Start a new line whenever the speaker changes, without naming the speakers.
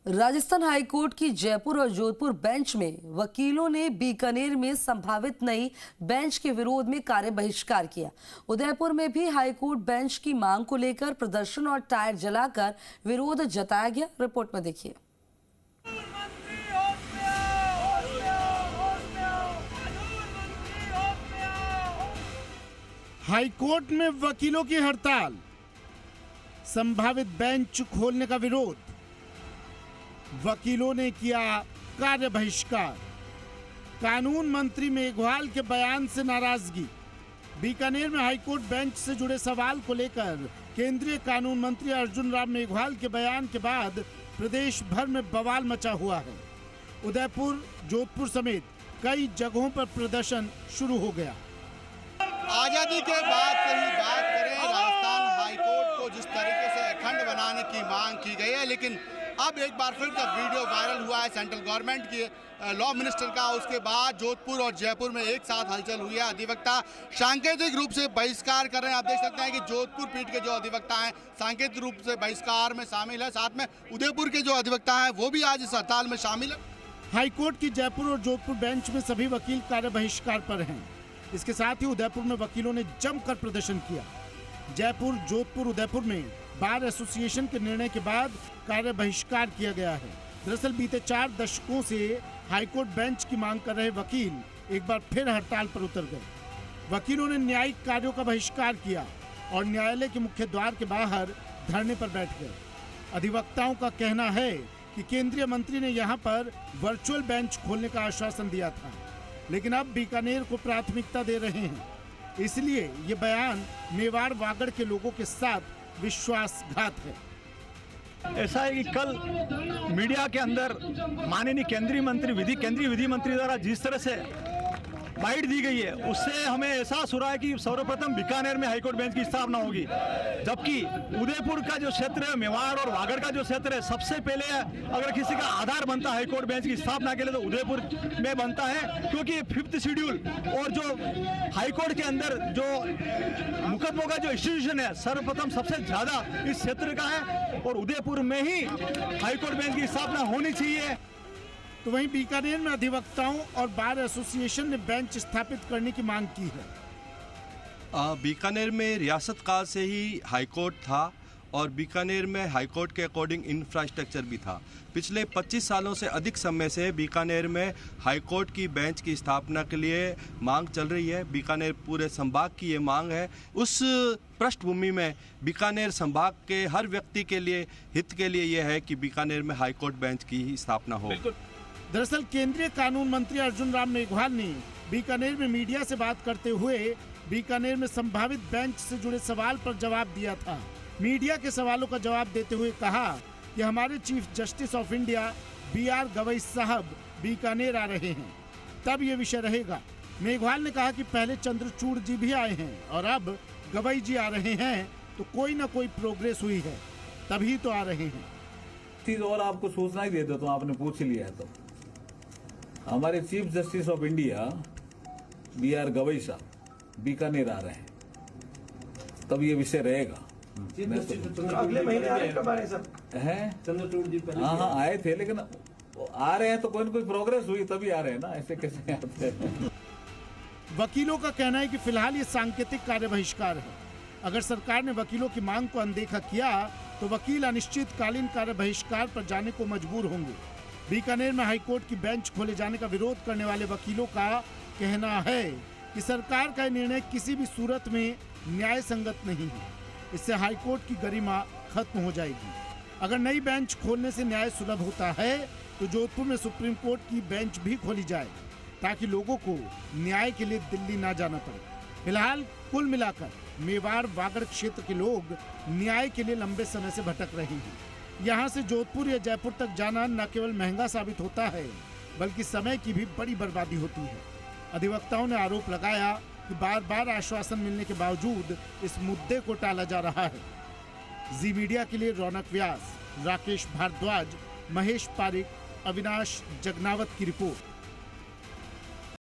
Rajasthan high court की जयपुर और Jodhpur bench में वकीलों ने बीकानेर में संभावित नई बेंच के विरोध में कार्य बहिष्कार किया। उदयपुर में भी हाईकोर्ट बेंच की मांग को लेकर प्रदर्शन और टायर जलाकर विरोध जताया गया। रिपोर्ट में देखिए।
हाईकोर्ट में वकीलों की हड़ताल, संभावित बेंच खोलने का विरोध, वकीलों ने किया कार्य बहिष्कार, कानून मंत्री मेघवाल के बयान से नाराजगी। बीकानेर में हाईकोर्ट बेंच से जुड़े सवाल को लेकर केंद्रीय कानून मंत्री अर्जुन राम मेघवाल के बयान के बाद प्रदेश भर में बवाल मचा हुआ है। उदयपुर, जोधपुर समेत कई जगहों पर प्रदर्शन शुरू हो गया।
आजादी के बाद से ही बात करें, राजस्थान हाईकोर्ट को जिस तरीके से अखंड बनाने की मांग की गई है, लेकिन अब एक बार फिर जब वीडियो वायरल हुआ है सेंट्रल गवर्नमेंट के लॉ मिनिस्टर का, उसके बाद जोधपुर और जयपुर में एक साथ हलचल हुई है। अधिवक्ता सांकेतिक रूप से बहिष्कार कर रहे हैं। आप देख सकते हैं कि जोधपुर पीठ के जो अधिवक्ता हैं सांकेतिक रूप से बहिष्कार में शामिल है, साथ में उदयपुर के जो अधिवक्ता हैं वो भी आज इस हड़ताल में शामिल है।
हाईकोर्ट की जयपुर और जोधपुर बेंच में सभी वकील कार्य बहिष्कार पर हैं। इसके साथ ही उदयपुर में वकीलों ने जमकर प्रदर्शन किया। जयपुर, जोधपुर, उदयपुर में बार एसोसिएशन के निर्णय के बाद कार्य बहिष्कार किया गया है। दरअसल बीते 4 दशकों से हाईकोर्ट बेंच की मांग कर रहे वकील एक बार फिर हड़ताल पर उतर गए। वकीलों ने न्यायिक कार्यों का बहिष्कार किया और न्यायालय के मुख्य द्वार के बाहर धरने पर बैठ गए। अधिवक्ताओं का कहना है कि केंद्रीय मंत्री ने यहां पर वर्चुअल बेंच खोलने का आश्वासन दिया था, लेकिन अब बीकानेर को प्राथमिकता दे रहे हैं। इसलिए ये बयान मेवाड़ वागड़ के लोगों के साथ विश्वासघात है।
ऐसा है कि कल मीडिया के अंदर माननीय केंद्रीय विधि मंत्री द्वारा जिस तरह से बाइट दी गई है, उससे हमें एहसास हो रहा है कि सर्वप्रथम बीकानेर में हाईकोर्ट बेंच की स्थापना होगी, जबकि उदयपुर का जो क्षेत्र है, मेवाड़ और वागड़ का जो क्षेत्र है, सबसे पहले अगर किसी का आधार बनता है हाईकोर्ट बेंच की स्थापना के लिए तो उदयपुर में बनता है, क्योंकि 5th शेड्यूल और जो हाईकोर्ट के अंदर जो मुकदमों का जो इंस्टीट्यूशन है सर्वप्रथम सबसे ज्यादा इस क्षेत्र का है और उदयपुर में ही हाईकोर्ट बेंच की स्थापना होनी चाहिए।
तो वहीं बीकानेर में अधिवक्ताओं और बार एसोसिएशन ने बेंच स्थापित करने की मांग की है।
बीकानेर में रियासत काल से ही हाईकोर्ट था और बीकानेर में हाईकोर्ट के अकॉर्डिंग इंफ्रास्ट्रक्चर भी था। पिछले 25 सालों से अधिक समय से बीकानेर में हाईकोर्ट की बेंच की स्थापना के लिए मांग चल रही है। बीकानेर पूरे संभाग की ये मांग है। उस पृष्ठभूमि में बीकानेर संभाग के हर व्यक्ति के लिए हित के लिए यह है कि बीकानेर में हाईकोर्ट बेंच की ही स्थापना हो।
दरअसल केंद्रीय कानून मंत्री अर्जुन राम मेघवाल ने बीकानेर में मीडिया से बात करते हुए बीकानेर में संभावित बेंच से जुड़े सवाल पर जवाब दिया था। मीडिया के सवालों का जवाब देते हुए कहा कि हमारे chief justice of India BR Gavai साहब बीकानेर आ रहे हैं, तब ये विषय रहेगा। मेघवाल ने कहा कि पहले चंद्रचूड़ जी भी आए हैं और अब गवई जी आ रहे हैं, तो कोई ना कोई प्रोग्रेस हुई है, तभी तो आ रहे हैं।
चीज और आपको सूचना ही दे देता हूँ, आपने पूछ लिया है तो हमारे chief justice of India BR Gavai साहब बीकानेर आ रहे हैं, तब ये विषय रहेगा।
अगले महीने आए कब आए सब
हैं?
चंद्रचूड़ जी पहले
हाँ आए थे, लेकिन आ रहे हैं तो कोई ना कोई प्रोग्रेस हुई तभी आ रहे हैं ना, ऐसे कैसे आते हैं?
वकीलों का कहना है कि फिलहाल ये सांकेतिक कार्य बहिष्कार है। अगर सरकार ने वकीलों की मांग को अनदेखा किया तो वकील अनिश्चितकालीन कार्य बहिष्कार पर जाने को मजबूर होंगे। बीकानेर में हाईकोर्ट की बेंच खोले जाने का विरोध करने वाले वकीलों का कहना है कि सरकार का निर्णय किसी भी सूरत में न्याय संगत नहीं है। इससे हाईकोर्ट की गरिमा खत्म हो जाएगी। अगर नई बेंच खोलने से न्याय सुलभ होता है तो जोधपुर में सुप्रीम कोर्ट की बेंच भी खोली जाए, ताकि लोगों को न्याय के लिए दिल्ली ना जाना पड़े। फिलहाल कुल मिलाकर मेवाड़ वागड़ क्षेत्र के लोग न्याय के लिए लंबे समय से भटक रहे हैं। यहाँ से जोधपुर या जयपुर तक जाना न केवल महंगा साबित होता है, बल्कि समय की भी बड़ी बर्बादी होती है। अधिवक्ताओं ने आरोप लगाया कि बार बार आश्वासन मिलने के बावजूद इस मुद्दे को टाला जा रहा है। जी मीडिया के लिए रौनक व्यास, राकेश भारद्वाज, महेश पारिक, अविनाश जगनावत की रिपोर्ट।